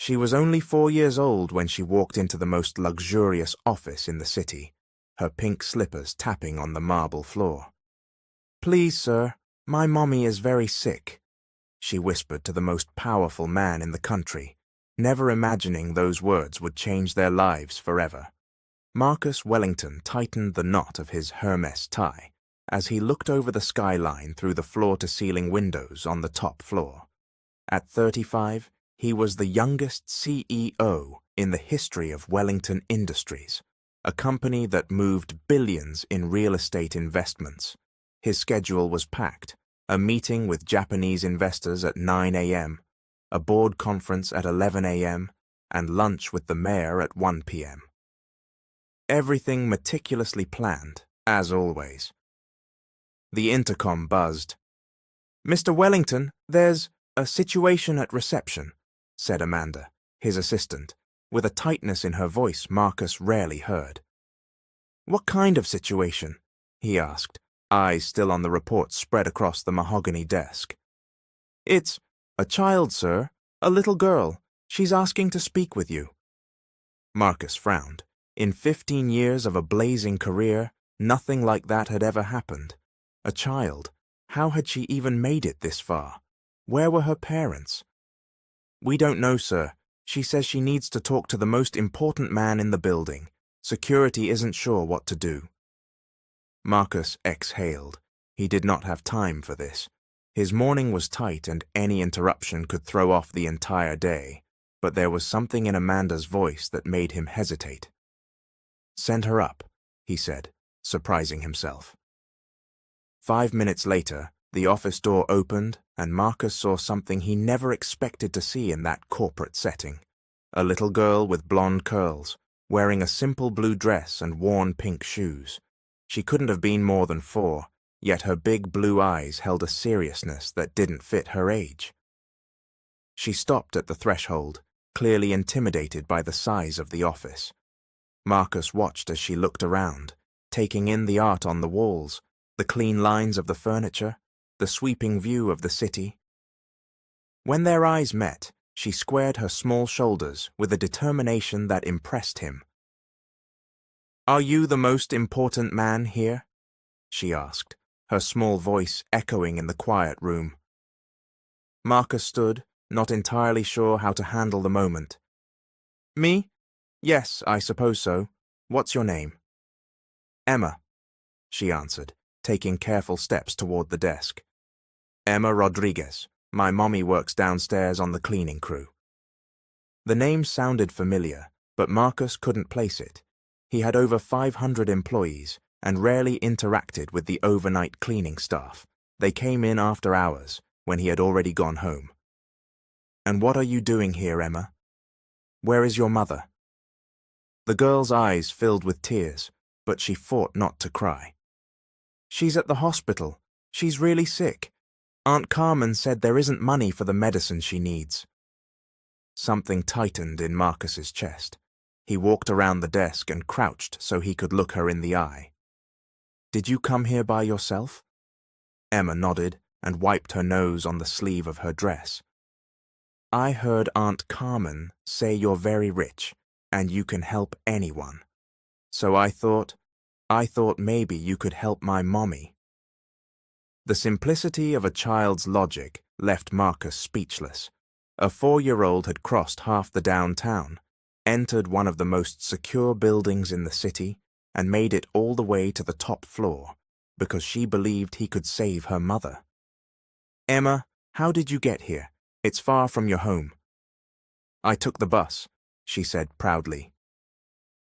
She was only 4 years old when she walked into the most luxurious office in the city, her pink slippers tapping on the marble floor. "Please, sir, my mommy is very sick," she whispered to the most powerful man in the country, never imagining those words would change their lives forever. Marcus Wellington tightened the knot of his Hermes tie as he looked over the skyline through the floor-to-ceiling windows on the top floor. At 35, he was the youngest CEO in the history of Wellington Industries, a company that moved billions in real estate investments. His schedule was packed: a meeting with Japanese investors at 9 a.m., a board conference at 11 a.m., and lunch with the mayor at 1 p.m. Everything meticulously planned, as always. The intercom buzzed. "Mr. Wellington, there's a situation at reception," said Amanda, his assistant, with a tightness in her voice Marcus rarely heard. "What kind of situation?" he asked, eyes still on the report spread across the mahogany desk. "It's a child, sir, a little girl. She's asking to speak with you." Marcus frowned. In 15 years of a blazing career, nothing like that had ever happened. A child. How had she even made it this far? Where were her parents? "We don't know, sir. She says she needs to talk to the most important man in the building. Security isn't sure what to do." Marcus exhaled. He did not have time for this. His morning was tight and any interruption could throw off the entire day, but there was something in Amanda's voice that made him hesitate. "Send her up," he said, surprising himself. 5 minutes later, the office door opened and Marcus saw something he never expected to see in that corporate setting. A little girl with blonde curls, wearing a simple blue dress and worn pink shoes. She couldn't have been more than 4, yet her big blue eyes held a seriousness that didn't fit her age. She stopped at the threshold, clearly intimidated by the size of the office. Marcus watched as she looked around, taking in the art on the walls, the clean lines of the furniture, the sweeping view of the city. When their eyes met, she squared her small shoulders with a determination that impressed him. "Are you the most important man here?" she asked, her small voice echoing in the quiet room. Marcus stood, not entirely sure how to handle the moment. "Me? Yes, I suppose so. What's your name?" "Emma," she answered, taking careful steps toward the desk. "Emma Rodriguez. My mommy works downstairs on the cleaning crew." The name sounded familiar, but Marcus couldn't place it. He had over 500 employees and rarely interacted with the overnight cleaning staff. They came in after hours, when he had already gone home. "And what are you doing here, Emma? Where is your mother?" The girl's eyes filled with tears, but she fought not to cry. "She's at the hospital. She's really sick. Aunt Carmen said there isn't money for the medicine she needs." Something tightened in Marcus's chest. He walked around the desk and crouched so he could look her in the eye. "Did you come here by yourself?" Emma nodded and wiped her nose on the sleeve of her dress. "I heard Aunt Carmen say you're very rich and you can help anyone. So I thought maybe you could help my mommy." The simplicity of a child's logic left Marcus speechless. A 4-year-old had crossed half the downtown, entered one of the most secure buildings in the city, and made it all the way to the top floor because she believed he could save her mother. "Emma, how did you get here? It's far from your home." "I took the bus," she said proudly.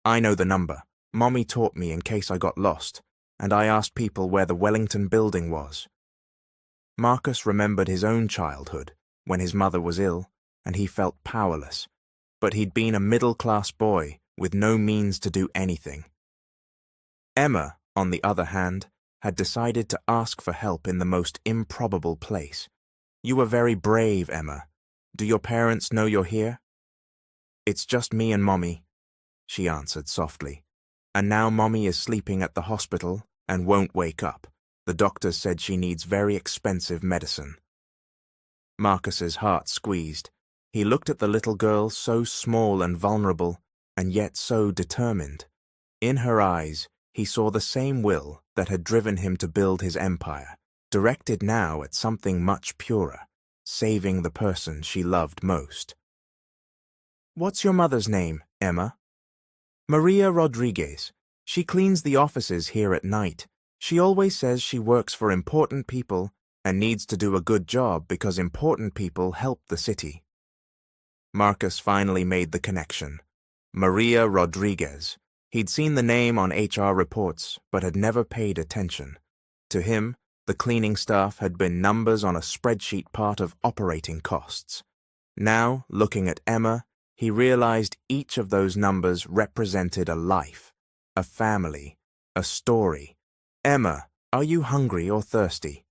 "I know the number. Mommy taught me in case I got lost, and I asked people where the Wellington building was." Marcus remembered his own childhood, when his mother was ill, and he felt powerless. But he'd been a middle-class boy with no means to do anything. Emma, on the other hand, had decided to ask for help in the most improbable place. "You were very brave, Emma. Do your parents know you're here?" "It's just me and Mommy," she answered softly. "And now Mommy is sleeping at the hospital and won't wake up. The doctor said she needs very expensive medicine." Marcus's heart squeezed. He looked at the little girl, so small and vulnerable, and yet so determined. In her eyes, he saw the same will that had driven him to build his empire, directed now at something much purer, saving the person she loved most. "What's your mother's name, Emma?" "Maria Rodriguez. She cleans the offices here at night. She always says she works for important people and needs to do a good job because important people help the city." Marcus finally made the connection. Maria Rodriguez. He'd seen the name on HR reports, but had never paid attention. To him, the cleaning staff had been numbers on a spreadsheet, part of operating costs. Now, looking at Emma, he realized each of those numbers represented a life, a family, a story. "Emma, are you hungry or thirsty?"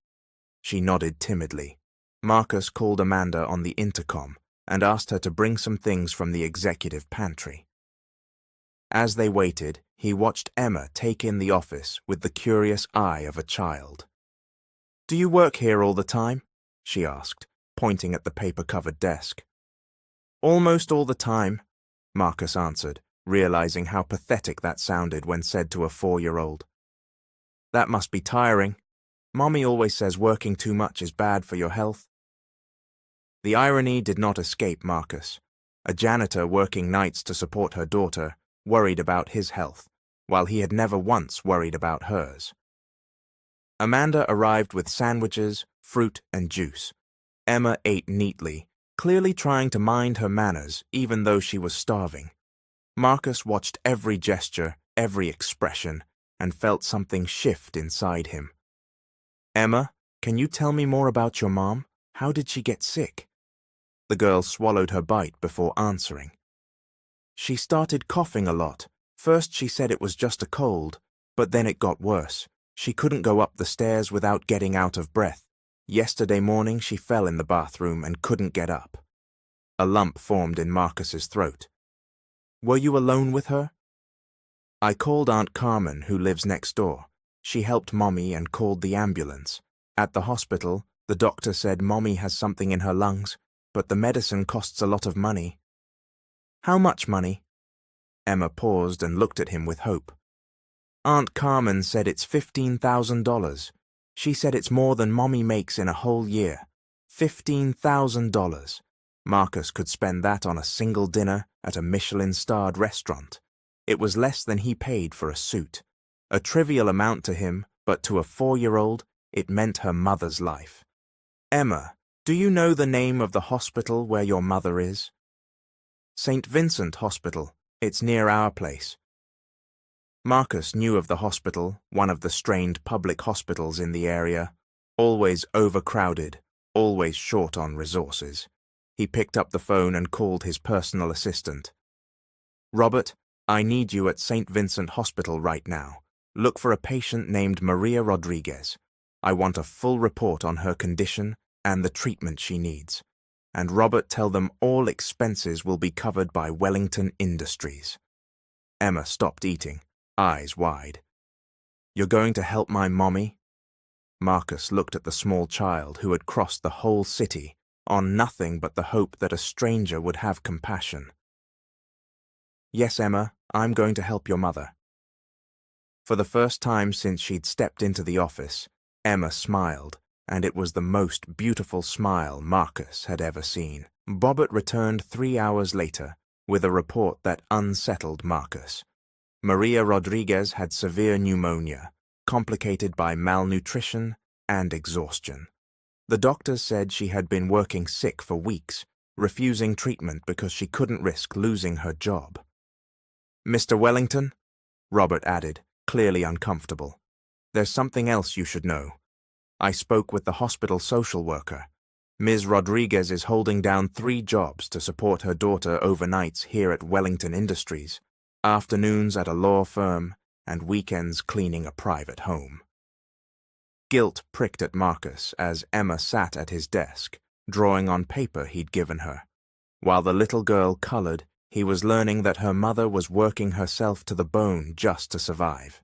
She nodded timidly. Marcus called Amanda on the intercom and asked her to bring some things from the executive pantry. As they waited, he watched Emma take in the office with the curious eye of a child. "Do you work here all the time?" she asked, pointing at the paper-covered desk. "Almost all the time," Marcus answered, realizing how pathetic that sounded when said to a 4-year-old. "That must be tiring. Mommy always says working too much is bad for your health." The irony did not escape Marcus. A janitor working nights to support her daughter worried about his health, while he had never once worried about hers. Amanda arrived with sandwiches, fruit, and juice. Emma ate neatly, clearly trying to mind her manners even though she was starving. Marcus watched every gesture, every expression, and felt something shift inside him. "Emma, can you tell me more about your mom? How did she get sick?" The girl swallowed her bite before answering. "She started coughing a lot. First she said it was just a cold, but then it got worse. She couldn't go up the stairs without getting out of breath. Yesterday morning she fell in the bathroom and couldn't get up." A lump formed in Marcus's throat. "Were you alone with her?" "I called Aunt Carmen, who lives next door. She helped Mommy and called the ambulance. At the hospital, the doctor said Mommy has something in her lungs, but the medicine costs a lot of money." "How much money?" Emma paused and looked at him with hope. "Aunt Carmen said it's $15,000. She said it's more than Mommy makes in a whole year. $15,000. Marcus could spend that on a single dinner at a Michelin-starred restaurant. It was less than he paid for a suit. A trivial amount to him, but to a 4-year-old, it meant her mother's life. "Emma, do you know the name of the hospital where your mother is?" "St. Vincent Hospital. It's near our place." Marcus knew of the hospital, one of the strained public hospitals in the area, always overcrowded, always short on resources. He picked up the phone and called his personal assistant. "Robert, I need you at St. Vincent Hospital right now. Look for a patient named Maria Rodriguez. I want a full report on her condition and the treatment she needs. And Robert, tell them all expenses will be covered by Wellington Industries." Emma stopped eating, eyes wide. "You're going to help my mommy?" Marcus looked at the small child who had crossed the whole city on nothing but the hope that a stranger would have compassion. "Yes, Emma, I'm going to help your mother." For the first time since she'd stepped into the office, Emma smiled, and it was the most beautiful smile Marcus had ever seen. Robert returned 3 hours later with a report that unsettled Marcus. Maria Rodriguez had severe pneumonia, complicated by malnutrition and exhaustion. The doctors said she had been working sick for weeks, refusing treatment because she couldn't risk losing her job. "Mr. Wellington," Robert added, clearly uncomfortable, "there's something else you should know. I spoke with the hospital social worker. Ms. Rodriguez is holding down 3 jobs to support her daughter overnights here at Wellington Industries, afternoons at a law firm, and weekends cleaning a private home." Guilt pricked at Marcus as Emma sat at his desk, drawing on paper he'd given her. While the little girl colored, he was learning that her mother was working herself to the bone just to survive.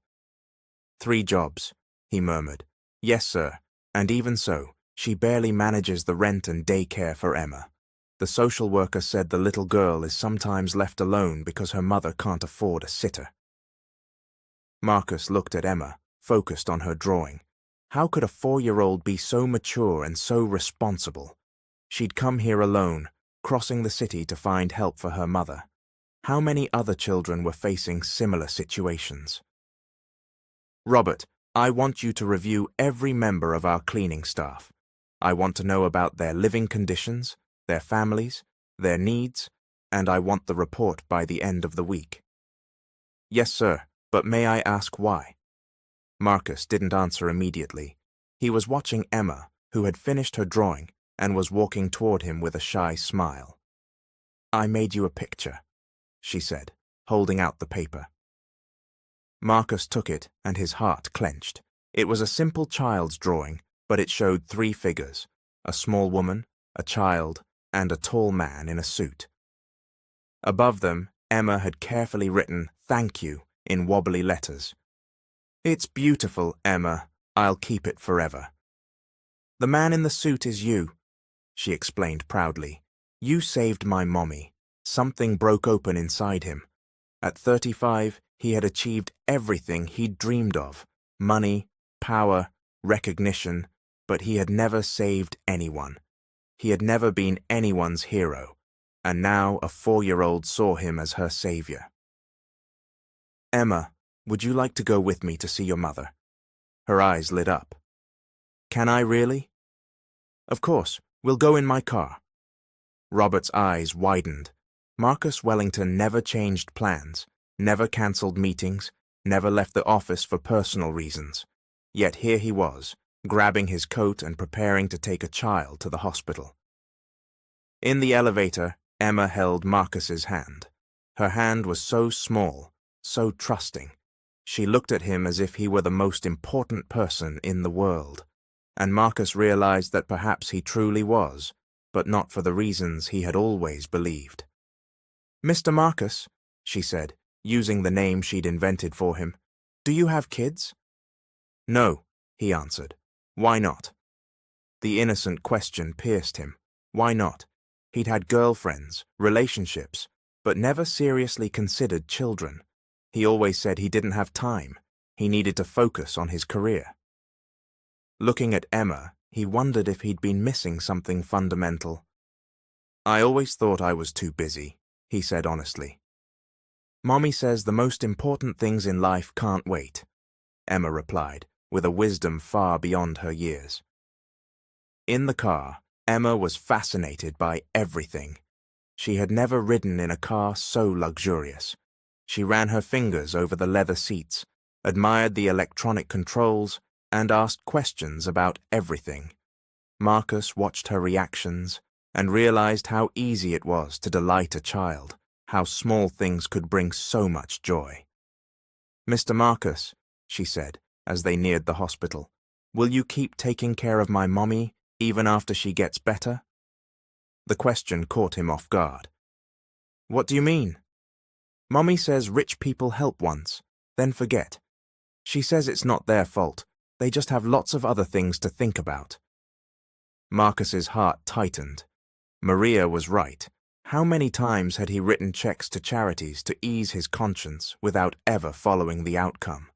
"3 jobs," he murmured. "Yes, sir, and even so, she barely manages the rent and daycare for Emma." The social worker said the little girl is sometimes left alone because her mother can't afford a sitter. Marcus looked at Emma, focused on her drawing. How could a 4-year-old be so mature and so responsible? She'd come here alone, crossing the city to find help for her mother. How many other children were facing similar situations? Robert, I want you to review every member of our cleaning staff. I want to know about their living conditions, their families, their needs, and I want the report by the end of the week. Yes, sir, but may I ask why? Marcus didn't answer immediately. He was watching Emma, who had finished her drawing and was walking toward him with a shy smile. I made you a picture, she said, holding out the paper. Marcus took it and his heart clenched. It was a simple child's drawing, but it showed 3 figures, a small woman, a child, and a tall man in a suit. Above them, Emma had carefully written, "Thank you," in wobbly letters. It's beautiful, Emma. I'll keep it forever. The man in the suit is you, she explained proudly. You saved my mommy. Something broke open inside him. At 35, he had achieved everything he'd dreamed of. Money, power, recognition, but he had never saved anyone. He had never been anyone's hero, and now a 4-year-old saw him as her savior. Emma, would you like to go with me to see your mother? Her eyes lit up. Can I really? Of course, we'll go in my car. Robert's eyes widened. Marcus Wellington never changed plans, never cancelled meetings, never left the office for personal reasons. Yet here he was, grabbing his coat and preparing to take a child to the hospital. In the elevator, Emma held Marcus's hand. Her hand was so small, so trusting. She looked at him as if he were the most important person in the world, and Marcus realized that perhaps he truly was, but not for the reasons he had always believed. Mr. Marcus, she said, using the name she'd invented for him, do you have kids? No, he answered. Why not? The innocent question pierced him. Why not? He'd had girlfriends, relationships, but never seriously considered children. He always said he didn't have time. He needed to focus on his career. Looking at Emma, he wondered if he'd been missing something fundamental. I always thought I was too busy, he said honestly. Mommy says the most important things in life can't wait, Emma replied, with a wisdom far beyond her years. In the car, Emma was fascinated by everything. She had never ridden in a car so luxurious. She ran her fingers over the leather seats, admired the electronic controls, and asked questions about everything. Marcus watched her reactions and realized how easy it was to delight a child, how small things could bring so much joy. Mr. Marcus, she said, as they neared the hospital, will you keep taking care of my mommy even after she gets better? The question caught him off guard. What do you mean? Mommy says rich people help once, then forget. She says it's not their fault. They just have lots of other things to think about. Marcus's heart tightened. Maria was right. How many times had he written checks to charities to ease his conscience without ever following the outcome?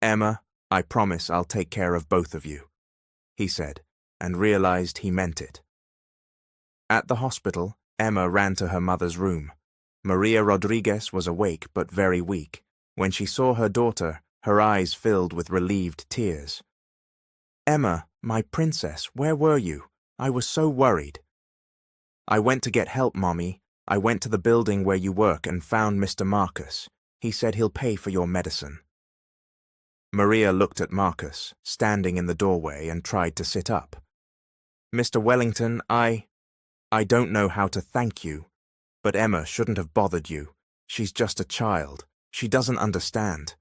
Emma, I promise I'll take care of both of you, he said, and realized he meant it. At the hospital, Emma ran to her mother's room. Maria Rodriguez was awake but very weak. When she saw her daughter, her eyes filled with relieved tears. Emma, my princess, where were you? I was so worried. I went to get help, Mommy. I went to the building where you work and found Mr. Marcus. He said he'll pay for your medicine. Maria looked at Marcus, standing in the doorway, and tried to sit up. Mr. Wellington, I don't know how to thank you. But Emma shouldn't have bothered you. She's just a child. She doesn't understand.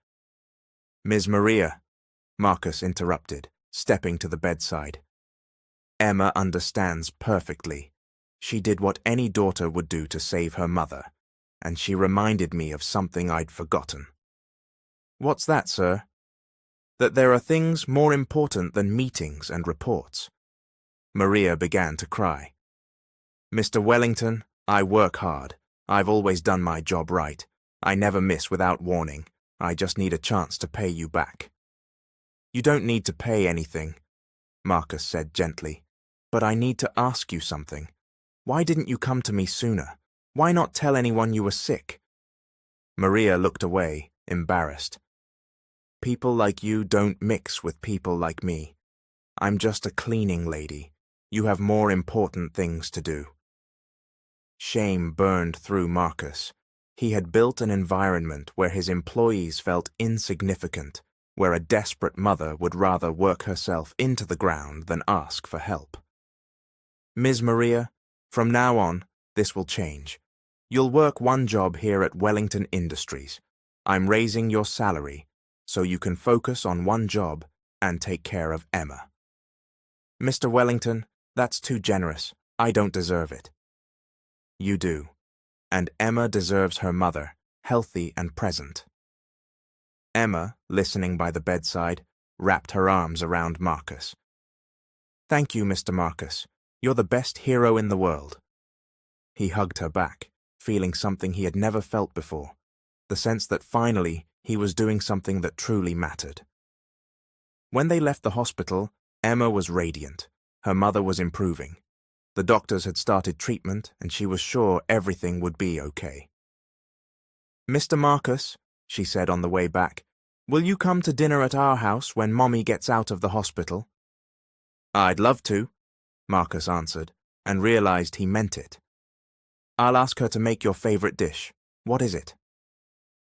Ms. Maria, Marcus interrupted, stepping to the bedside. Emma understands perfectly. She did what any daughter would do to save her mother, and she reminded me of something I'd forgotten. What's that, sir? That there are things more important than meetings and reports. Maria began to cry. Mr. Wellington, I work hard. I've always done my job right. I never miss without warning. I just need a chance to pay you back. You don't need to pay anything, Marcus said gently. But I need to ask you something. Why didn't you come to me sooner? Why not tell anyone you were sick? Maria looked away, embarrassed. People like you don't mix with people like me. I'm just a cleaning lady. You have more important things to do. Shame burned through Marcus. He had built an environment where his employees felt insignificant, where a desperate mother would rather work herself into the ground than ask for help. Ms. Maria, from now on, this will change. You'll work one job here at Wellington Industries. I'm raising your salary, so you can focus on one job and take care of Emma. Mr. Wellington, that's too generous. I don't deserve it. You do. And Emma deserves her mother, healthy and present. Emma, listening by the bedside, wrapped her arms around Marcus. Thank you, Mr. Marcus. You're the best hero in the world. He hugged her back, feeling something he had never felt before, the sense that finally he was doing something that truly mattered. When they left the hospital, Emma was radiant. Her mother was improving. The doctors had started treatment, and she was sure everything would be okay. Mr. Marcus, she said on the way back, will you come to dinner at our house when Mommy gets out of the hospital? I'd love to, Marcus answered, and realized he meant it. I'll ask her to make your favorite dish. What is it?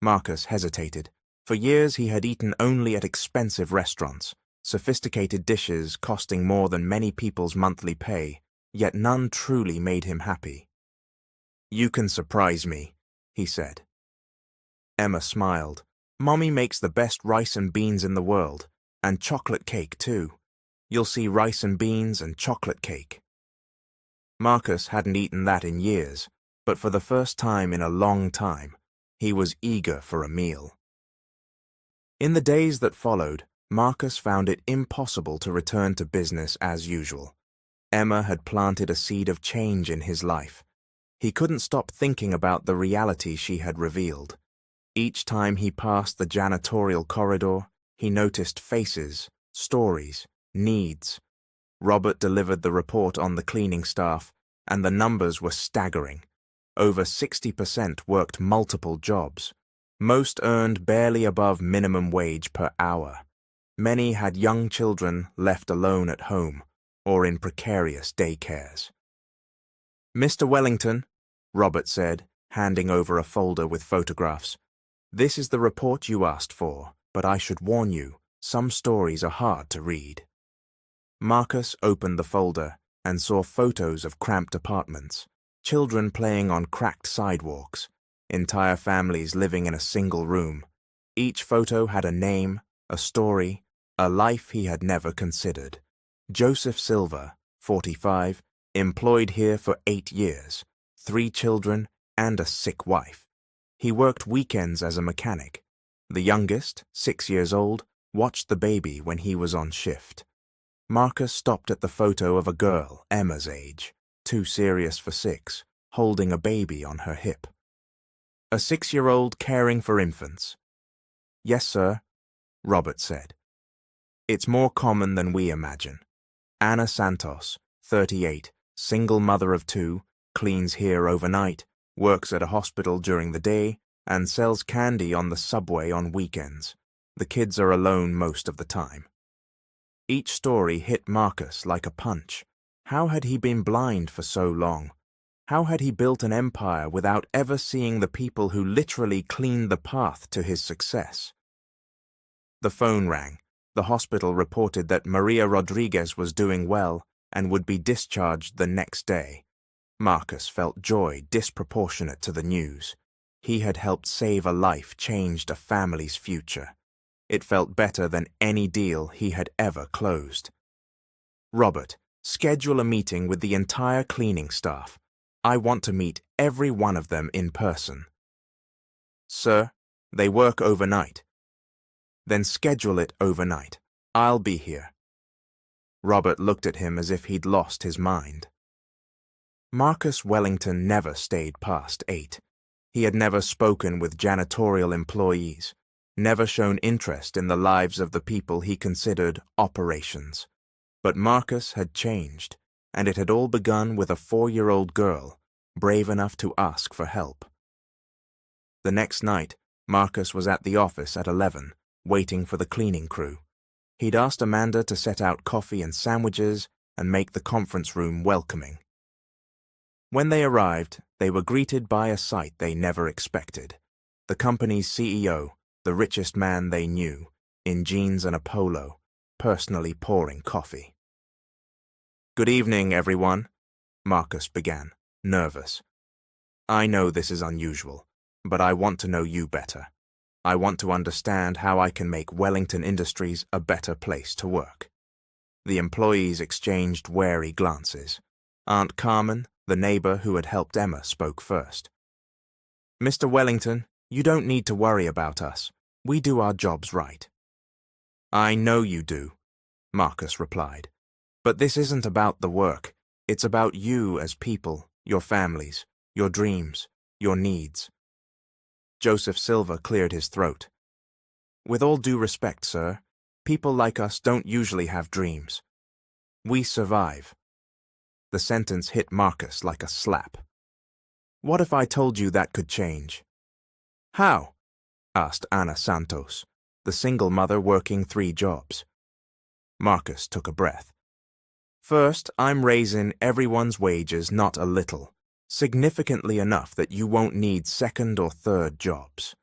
Marcus hesitated. For years he had eaten only at expensive restaurants, sophisticated dishes costing more than many people's monthly pay, yet none truly made him happy. You can surprise me, he said. Emma smiled. Mommy makes the best rice and beans in the world, and chocolate cake too. You'll see rice and beans and chocolate cake. Marcus hadn't eaten that in years, but for the first time in a long time, he was eager for a meal. In the days that followed, Marcus found it impossible to return to business as usual. Emma had planted a seed of change in his life. He couldn't stop thinking about the reality she had revealed. Each time he passed the janitorial corridor, he noticed faces, stories, needs. Robert delivered the report on the cleaning staff, and the numbers were staggering. Over 60% worked multiple jobs. Most earned barely above minimum wage per hour. Many had young children left alone at home or in precarious daycares. Mr. Wellington, Robert said, handing over a folder with photographs. This is the report you asked for, but I should warn you, some stories are hard to read. Marcus opened the folder and saw photos of cramped apartments, children playing on cracked sidewalks, entire families living in a single room. Each photo had a name, a story, a life he had never considered. Joseph Silver, 45, employed here for 8 years, 3 children and a sick wife. He worked weekends as a mechanic. The youngest, 6 years old, watched the baby when he was on shift. Marcus stopped at the photo of a girl, Emma's age, too serious for 6, holding a baby on her hip. A 6-year-old caring for infants. Yes, sir, Robert said. It's more common than we imagine. Anna Santos, 38, single mother of 2, cleans here overnight, works at a hospital during the day, and sells candy on the subway on weekends. The kids are alone most of the time. Each story hit Marcus like a punch. How had he been blind for so long? How had he built an empire without ever seeing the people who literally cleaned the path to his success? The phone rang. The hospital reported that Maria Rodriguez was doing well and would be discharged the next day. Marcus felt joy disproportionate to the news. He had helped save a life, changed a family's future. It felt better than any deal he had ever closed. Robert, schedule a meeting with the entire cleaning staff. I want to meet every one of them in person. Sir, they work overnight. Then schedule it overnight. I'll be here. Robert looked at him as if he'd lost his mind. Marcus Wellington never stayed past 8. He had never spoken with janitorial employees, never shown interest in the lives of the people he considered operations. But Marcus had changed, and it had all begun with a 4-year-old girl, brave enough to ask for help. The next night, Marcus was at the office at 11, waiting for the cleaning crew. He'd asked Amanda to set out coffee and sandwiches and make the conference room welcoming. When they arrived, they were greeted by a sight they never expected. The company's CEO, the richest man they knew, in jeans and a polo, personally pouring coffee. "Good evening, everyone," Marcus began, nervous. "I know this is unusual, but I want to know you better. I want to understand how I can make Wellington Industries a better place to work." The employees exchanged wary glances. Aunt Carmen, the neighbor who had helped Emma, spoke first. "Mr. Wellington, you don't need to worry about us. We do our jobs right." "I know you do," Marcus replied. "But this isn't about the work. It's about you as people, your families, your dreams, your needs." Joseph Silver cleared his throat. "With all due respect, sir, people like us don't usually have dreams. We survive." The sentence hit Marcus like a slap. "What if I told you that could change?" "How?" asked Ana Santos, the single mother working 3 jobs. Marcus took a breath. "First, I'm raising everyone's wages not a little, significantly enough that you won't need 2nd or 3rd jobs."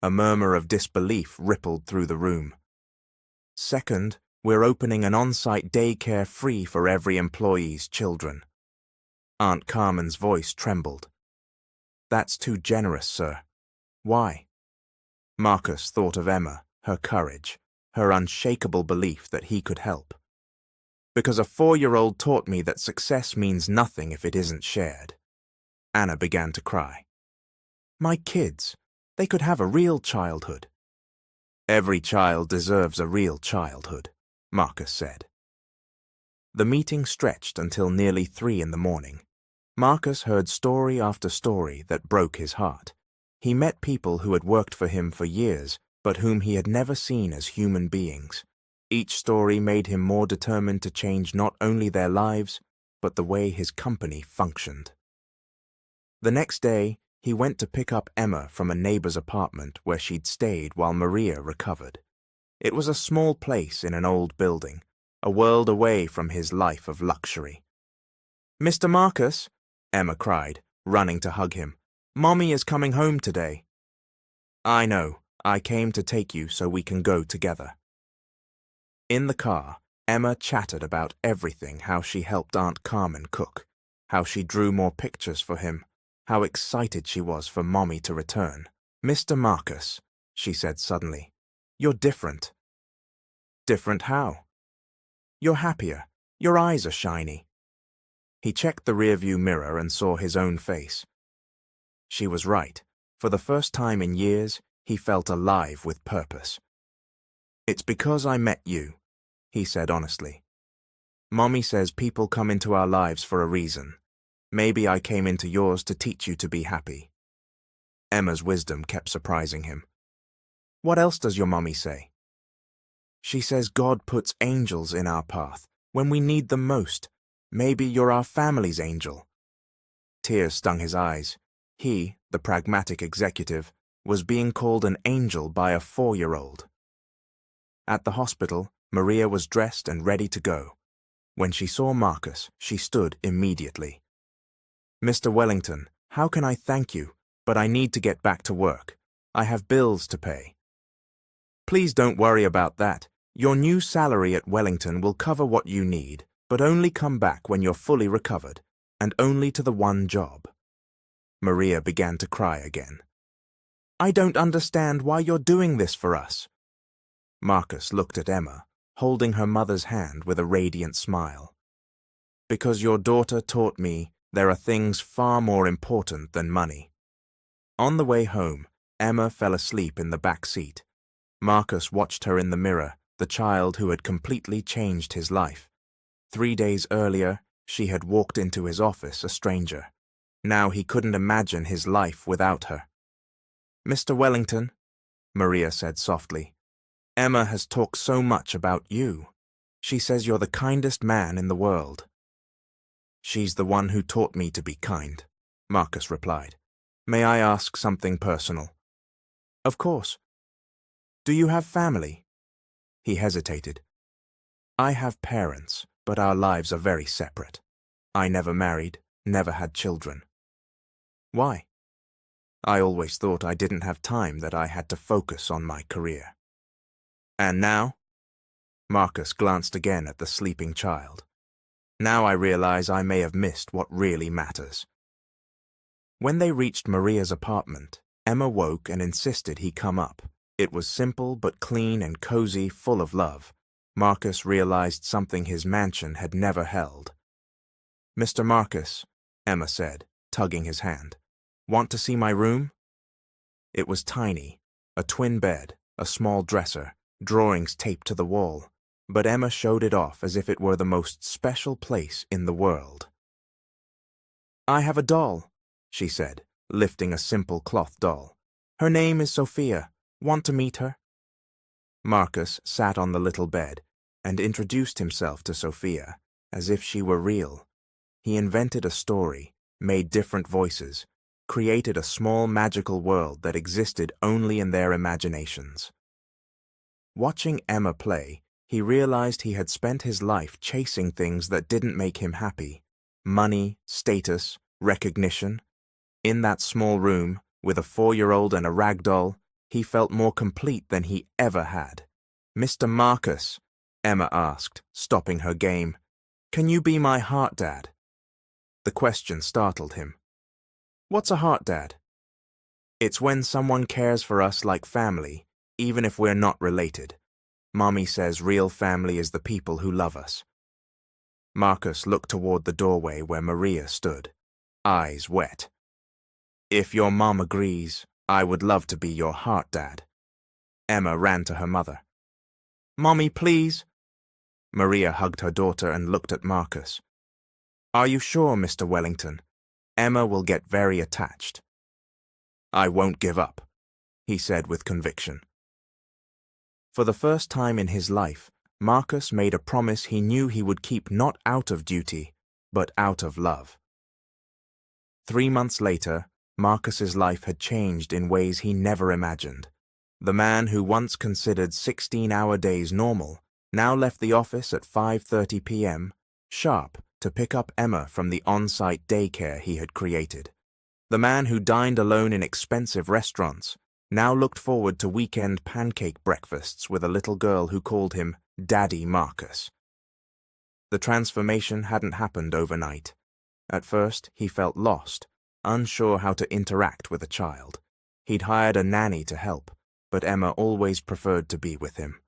A murmur of disbelief rippled through the room. "Second, we're opening an on-site daycare free for every employee's children." Aunt Carmen's voice trembled. "That's too generous, sir. Why?" Marcus thought of Emma, her courage, her unshakable belief that he could help. "Because a 4-year-old taught me that success means nothing if it isn't shared." Anna began to cry. "My kids, they could have a real childhood." "Every child deserves a real childhood," Marcus said. The meeting stretched until nearly 3 in the morning. Marcus heard story after story that broke his heart. He met people who had worked for him for years, but whom he had never seen as human beings. Each story made him more determined to change not only their lives, but the way his company functioned. The next day, he went to pick up Emma from a neighbor's apartment where she'd stayed while Maria recovered. It was a small place in an old building, a world away from his life of luxury. "Mr. Marcus," Emma cried, running to hug him, "Mommy is coming home today." "I know. I came to take you so we can go together." In the car, Emma chattered about everything: how she helped Aunt Carmen cook, how she drew more pictures for him, how excited she was for Mommy to return. "Mr. Marcus," she said suddenly, "you're different." "Different how?" "You're happier. Your eyes are shiny." He checked the rearview mirror and saw his own face. She was right. For the first time in years, he felt alive with purpose. "It's because I met you," he said honestly. "Mommy says people come into our lives for a reason. Maybe I came into yours to teach you to be happy." Emma's wisdom kept surprising him. "What else does your mommy say?" "She says God puts angels in our path when we need them most. Maybe you're our family's angel." Tears stung his eyes. He, the pragmatic executive, was being called an angel by a 4-year-old. At the hospital, Maria was dressed and ready to go. When she saw Marcus, she stood immediately. "Mr. Wellington, how can I thank you? But I need to get back to work. I have bills to pay." "Please don't worry about that. Your new salary at Wellington will cover what you need, but only come back when you're fully recovered, and only to the one job." Maria began to cry again. "I don't understand why you're doing this for us." Marcus looked at Emma, holding her mother's hand with a radiant smile. "Because your daughter taught me there are things far more important than money." On the way home, Emma fell asleep in the back seat. Marcus watched her in the mirror, the child who had completely changed his life. 3 days earlier, She had walked into his office a stranger. Now he couldn't imagine his life without her. "Mr. Wellington," Maria said softly, "Emma has talked so much about you. She says you're the kindest man in the world." "She's the one who taught me to be kind," Marcus replied. "May I ask something personal?" "Of course." "Do you have family?" He hesitated. "I have parents, but our lives are very separate. I never married, never had children." "Why?" "I always thought I didn't have time, that I had to focus on my career." "And now?" Marcus glanced again at the sleeping child. "Now I realize I may have missed what really matters." When they reached Maria's apartment, Emma woke and insisted he come up. It was simple but clean and cozy, full of love. Marcus realized something his mansion had never held. "Mr. Marcus," Emma said, tugging his hand, "want to see my room?" It was tiny, a twin bed, a small dresser, drawings taped to the wall, but Emma showed it off as if it were the most special place in the world. "I have a doll," she said, lifting a simple cloth doll. "Her name is Sophia. Want to meet her?" Marcus sat on the little bed and introduced himself to Sophia, as if she were real. He invented a story, made different voices, created a small magical world that existed only in their imaginations. Watching Emma play, he realized he had spent his life chasing things that didn't make him happy: money, status, recognition. In that small room, with a 4-year-old and a rag doll, he felt more complete than he ever had. "Mr. Marcus," Emma asked, stopping her game, "can you be my heart dad?" The question startled him. "What's a heart dad?" "It's when someone cares for us like family, even if we're not related. Mommy says real family is the people who love us." Marcus looked toward the doorway where Maria stood, eyes wet. "If your mom agrees, I would love to be your heart dad." Emma ran to her mother. "Mommy, please." Maria hugged her daughter and looked at Marcus. "Are you sure, Mr. Wellington? Emma will get very attached." "I won't give up," he said with conviction. For the first time in his life, Marcus made a promise he knew he would keep, not out of duty, but out of love. 3 months later, Marcus's life had changed in ways he never imagined. The man who once considered 16-hour days normal now left the office at 5:30 p.m. sharp to pick up Emma from the on-site daycare he had created. The man who dined alone in expensive restaurants now looked forward to weekend pancake breakfasts with a little girl who called him Daddy Marcus. The transformation hadn't happened overnight. At first, he felt lost, unsure how to interact with a child. He'd hired a nanny to help, but Emma always preferred to be with him.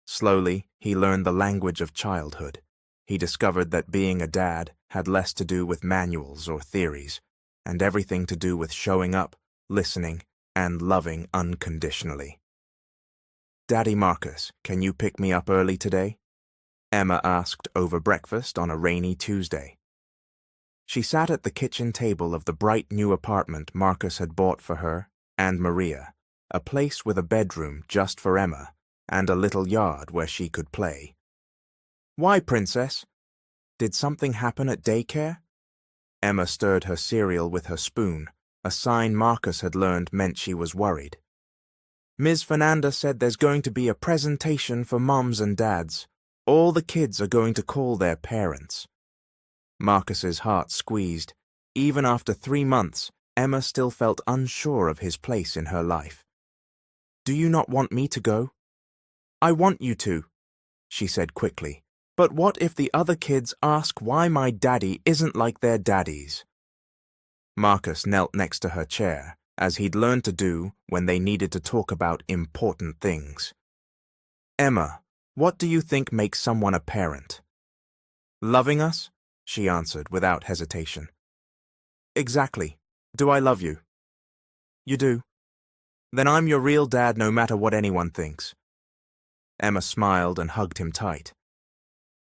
Slowly, he learned the language of childhood. He discovered that being a dad had less to do with manuals or theories, and everything to do with showing up, listening, and loving unconditionally. "Daddy Marcus, can you pick me up early today?" Emma asked over breakfast on a rainy Tuesday. She sat at the kitchen table of the bright new apartment Marcus had bought for her and Maria, a place with a bedroom just for Emma and a little yard where she could play. "Why, Princess? Did something happen at daycare?" Emma stirred her cereal with her spoon, a sign Marcus had learned meant she was worried. "Ms. Fernanda said there's going to be a presentation for moms and dads. All the kids are going to call their parents." Marcus's heart squeezed. Even after 3 months, Emma still felt unsure of his place in her life. "Do you not want me to go?" "I want you to," she said quickly. "But what if the other kids ask why my daddy isn't like their daddies?" Marcus knelt next to her chair, as he'd learned to do when they needed to talk about important things. "Emma, what do you think makes someone a parent?" "Loving us," she answered without hesitation. "Exactly. Do I love you?" "You do." "Then I'm your real dad no matter what anyone thinks." Emma smiled and hugged him tight.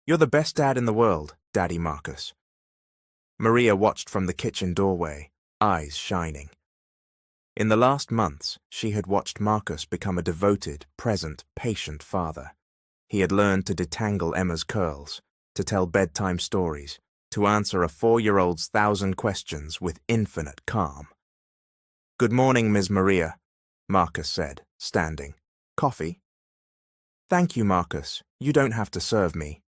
"You're the best dad in the world, Daddy Marcus. Maria watched from the kitchen doorway, eyes shining. In the last months, she had watched Marcus become a devoted, present, patient father. He had learned to detangle Emma's curls, to tell bedtime stories, to answer a 4-year-old's 1,000 questions with infinite calm. "Good morning, Ms. Maria," Marcus said, standing. "Coffee?" "Thank you, Marcus. You don't have to serve me."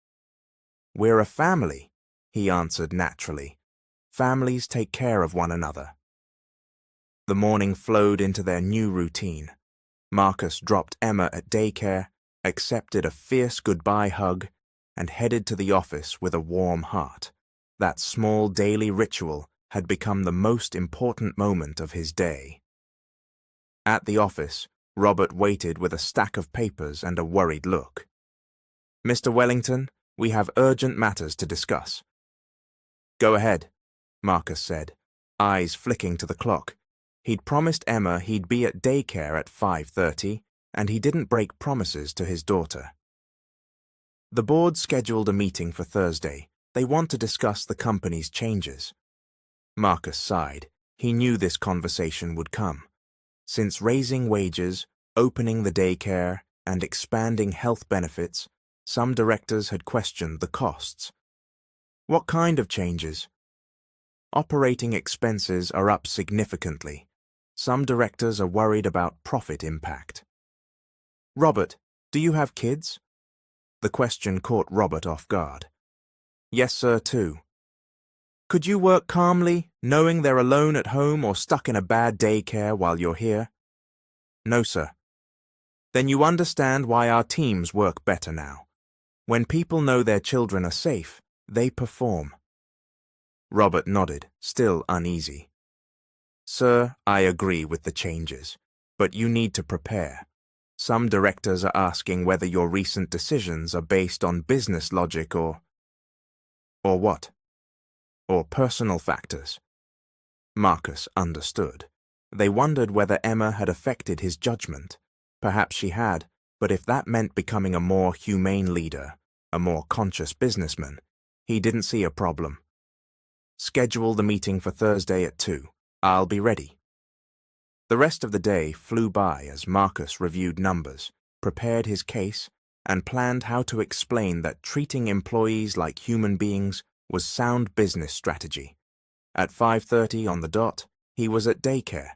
"We're a family," he answered naturally. "Families take care of one another." The morning flowed into their new routine. Marcus dropped Emma at daycare, accepted a fierce goodbye hug, and headed to the office with a warm heart. That small daily ritual had become the most important moment of his day. At the office, Robert waited with a stack of papers and a worried look. "Mr. Wellington, we have urgent matters to discuss." "Go ahead," Marcus said, eyes flicking to the clock. He'd promised Emma he'd be at daycare at 5:30, and he didn't break promises to his daughter. The board scheduled a meeting for Thursday. They want to discuss the company's changes. Marcus sighed. He knew this conversation would come. Since raising wages, opening the daycare, and expanding health benefits, some directors had questioned the costs. What kind of changes? Operating expenses are up significantly. Some directors are worried about profit impact. "Robert, do you have kids?" The question caught Robert off guard. "Yes, sir, too." "Could you work calmly, knowing they're alone at home or stuck in a bad daycare while you're here?" "No, sir." "Then you understand why our teams work better now. When people know their children are safe, they perform." Robert nodded, still uneasy. "Sir, I agree with the changes, but you need to prepare. Some directors are asking whether your recent decisions are based on business logic or what? Or personal factors." Marcus understood. They wondered whether Emma had affected his judgment. Perhaps she had, but if that meant becoming a more humane leader, a more conscious businessman, he didn't see a problem. "Schedule the meeting for Thursday at 2. I'll be ready." The rest of the day flew by as Marcus reviewed numbers, prepared his case, and planned how to explain that treating employees like human beings was sound business strategy. At 5:30 on the dot, he was at daycare.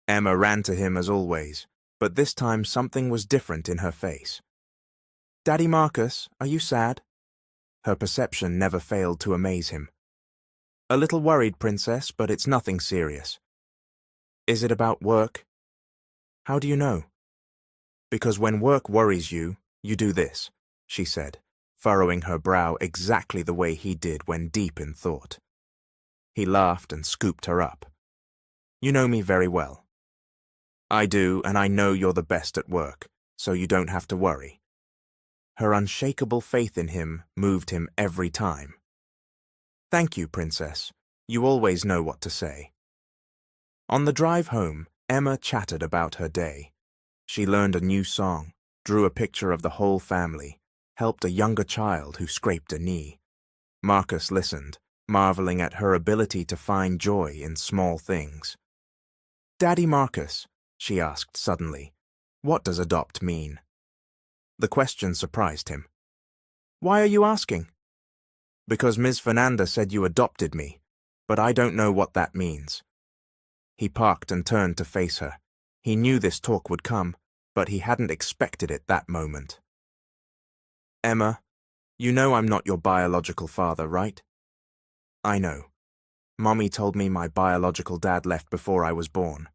Emma ran to him as always, but this time something was different in her face. "Daddy Marcus, are you sad?" Her perception never failed to amaze him. "A little worried, Princess, but it's nothing serious." "Is it about work?" "How do you know?" "Because when work worries you, you do this," she said, furrowing her brow exactly the way he did when deep in thought. He laughed and scooped her up. "You know me very well." "I do, and I know you're the best at work, so you don't have to worry." Her unshakable faith in him moved him every time. "Thank you, Princess. You always know what to say." On the drive home, Emma chattered about her day. She learned a new song, drew a picture of the whole family, helped a younger child who scraped a knee. Marcus listened, marveling at her ability to find joy in small things. "Daddy Marcus," she asked suddenly, "what does adopt mean?" The question surprised him. "Why are you asking?" "Because Ms. Fernanda said you adopted me, but I don't know what that means." He parked and turned to face her. He knew this talk would come, but he hadn't expected it that moment. "Emma, you know I'm not your biological father, right?" "I know. Mommy told me my biological dad left before I was born."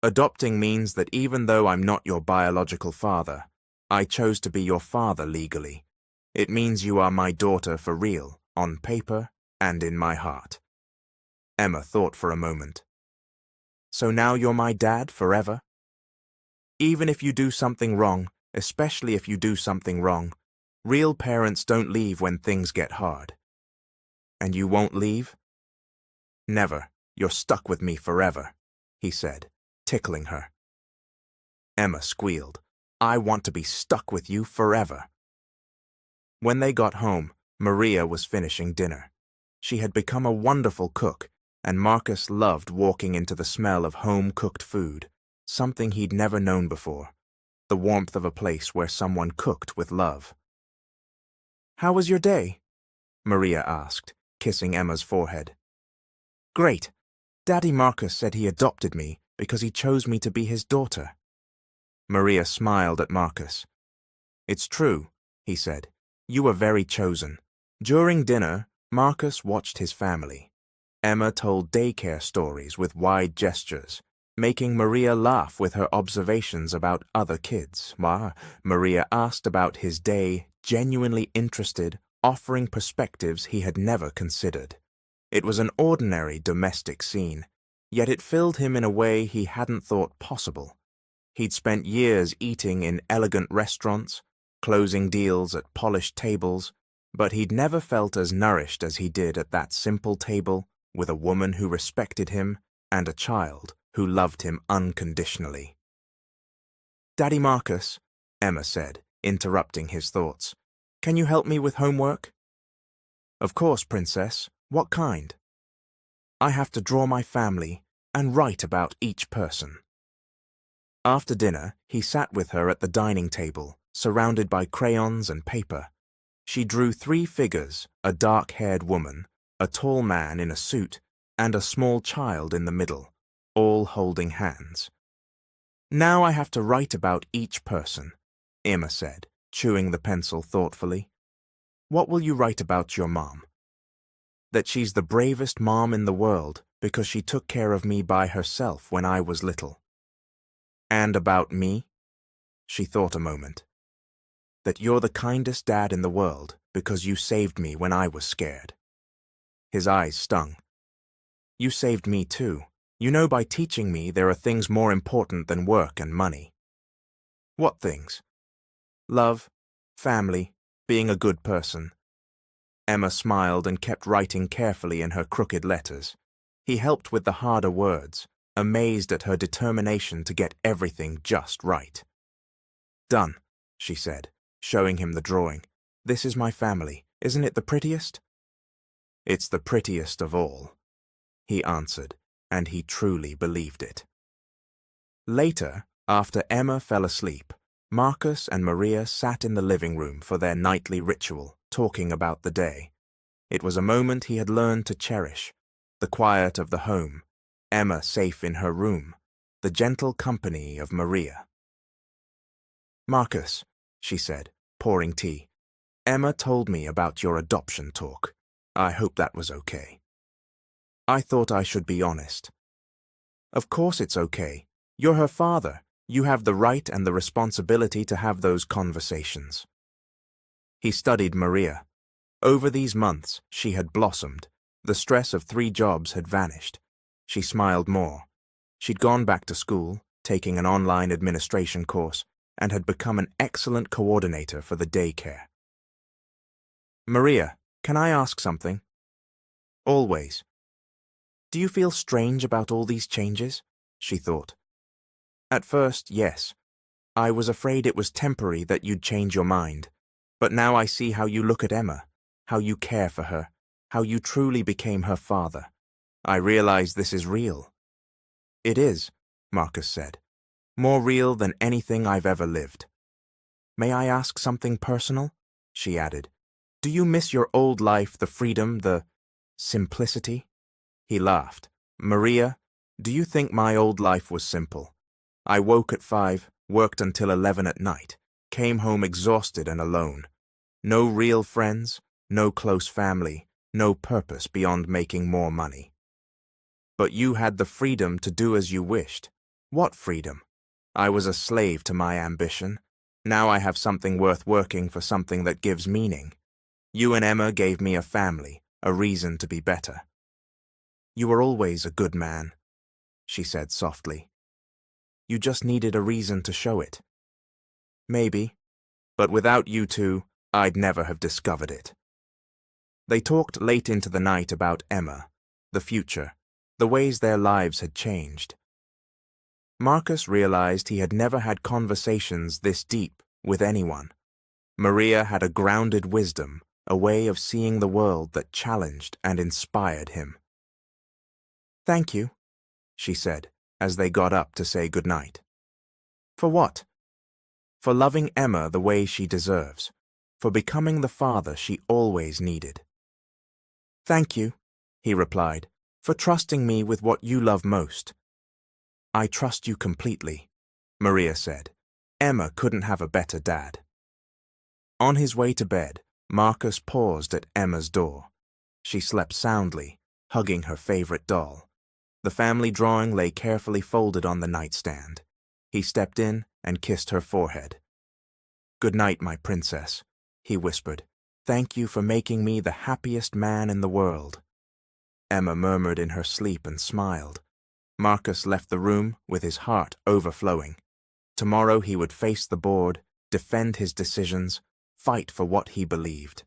"Adopting means that even though I'm not your biological father, I chose to be your father legally. It means you are my daughter for real, on paper and in my heart." Emma thought for a moment. "So now you're my dad forever?" "Even if you do something wrong, especially if you do something wrong, real parents don't leave when things get hard." "And you won't leave?" "Never. You're stuck with me forever," he said, tickling her. Emma squealed. "I want to be stuck with you forever." When they got home, Maria was finishing dinner. She had become a wonderful cook, and Marcus loved walking into the smell of home-cooked food, something he'd never known before, the warmth of a place where someone cooked with love. "How was your day?" Maria asked, kissing Emma's forehead. "Great. Daddy Marcus said he adopted me because he chose me to be his daughter." Maria smiled at Marcus. "It's true," he said. "You were very chosen." During dinner, Marcus watched his family. Emma told daycare stories with wide gestures, making Maria laugh with her observations about other kids. Maria asked about his day, genuinely interested, offering perspectives he had never considered. It was an ordinary domestic scene, yet it filled him in a way he hadn't thought possible. He'd spent years eating in elegant restaurants, closing deals at polished tables, but he'd never felt as nourished as he did at that simple table with a woman who respected him and a child who loved him unconditionally. "Daddy Marcus," Emma said, interrupting his thoughts, "can you help me with homework?" "Of course, Princess. What kind?" "I have to draw my family and write about each person." After dinner, he sat with her at the dining table, surrounded by crayons and paper. She drew 3 figures, a dark-haired woman, a tall man in a suit, and a small child in the middle, all holding hands. "Now I have to write about each person," Emma said, chewing the pencil thoughtfully. "What will you write about your mom?" "That she's the bravest mom in the world because she took care of me by herself when I was little." "And about me?" She thought a moment. "That you're the kindest dad in the world because you saved me when I was scared." His eyes stung. "You saved me too. You know, by teaching me there are things more important than work and money." "What things?" "Love, family, being a good person." Emma smiled and kept writing carefully in her crooked letters. He helped with the harder words, amazed at her determination to get everything just right. "Done," she said, showing him the drawing. "This is my family. Isn't it the prettiest?" "It's the prettiest of all," he answered, and he truly believed it. Later, after Emma fell asleep, Marcus and Maria sat in the living room for their nightly ritual, talking about the day. It was a moment he had learned to cherish, the quiet of the home, Emma safe in her room, the gentle company of Maria. "Marcus," she said, pouring tea, "Emma told me about your adoption talk. I hope that was okay." "I thought I should be honest." "Of course it's okay. You're her father. You have the right and the responsibility to have those conversations." He studied Maria. Over these months, she had blossomed. The stress of 3 jobs had vanished. She smiled more. She'd gone back to school, taking an online administration course, and had become an excellent coordinator for the daycare. "Maria, can I ask something?" "Always." "Do you feel strange about all these changes?" she thought. "At first, yes. I was afraid it was temporary, that you'd change your mind. But now I see how you look at Emma, how you care for her, how you truly became her father. I realize this is real." "It is," Marcus said. "More real than anything I've ever lived." "May I ask something personal?" she added. "Do you miss your old life, the freedom, the simplicity?" He laughed. "Maria, do you think my old life was simple? I woke at 5, worked until 11 at night, came home exhausted and alone. No real friends, no close family, no purpose beyond making more money. But you had the freedom to do as you wished. What freedom? I was a slave to my ambition. Now I have something worth working for, something that gives meaning. You and Emma gave me a family, a reason to be better." "You were always a good man," she said softly. "You just needed a reason to show it." "Maybe, but without you two, I'd never have discovered it." They talked late into the night about Emma, the future, the ways their lives had changed. Marcus realized he had never had conversations this deep with anyone. Maria had a grounded wisdom, a way of seeing the world that challenged and inspired him. "Thank you," she said, as they got up to say goodnight. "For what?" "For loving Emma the way she deserves, for becoming the father she always needed." "Thank you," he replied, "for trusting me with what you love most." "I trust you completely," Maria said. "Emma couldn't have a better dad." On his way to bed, Marcus paused at Emma's door. She slept soundly, hugging her favorite doll. The family drawing lay carefully folded on the nightstand. He stepped in and kissed her forehead. "Good night, my princess," he whispered. "Thank you for making me the happiest man in the world." Emma murmured in her sleep and smiled. Marcus left the room with his heart overflowing. Tomorrow he would face the board, defend his decisions, fight for what he believed.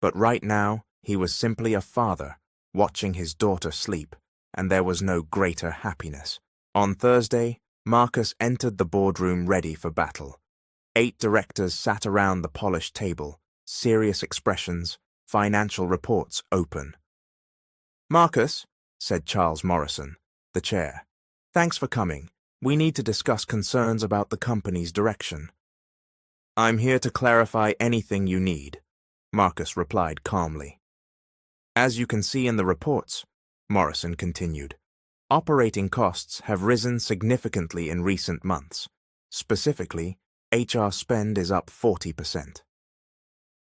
But right now, he was simply a father, watching his daughter sleep, and there was no greater happiness. On Thursday, Marcus entered the boardroom ready for battle. 8 directors sat around the polished table, serious expressions, financial reports open. "Marcus," said Charles Morrison, the chair, "thanks for coming. We need to discuss concerns about the company's direction." "I'm here to clarify anything you need," Marcus replied calmly. "As you can see in the reports," Morrison continued, "operating costs have risen significantly in recent months. Specifically, HR spend is up 40%.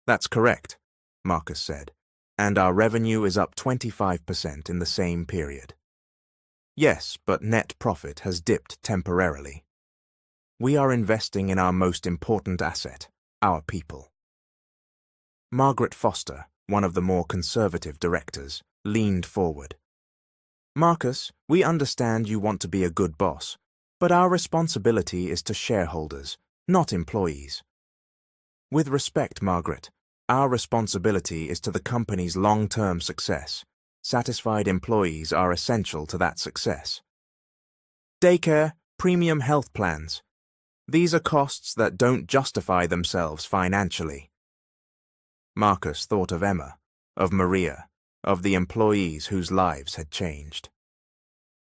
"That's correct," Marcus said, "and our revenue is up 25% in the same period." "Yes, but net profit has dipped temporarily. We are investing in our most important asset, our people." Margaret Foster, one of the more conservative directors, leaned forward. "Marcus, we understand you want to be a good boss, but our responsibility is to shareholders, not employees." "With respect, Margaret, our responsibility is to the company's long-term success. Satisfied employees are essential to that success." "Daycare, premium health plans. These are costs that don't justify themselves financially." Marcus thought of Emma, of Maria, of the employees whose lives had changed.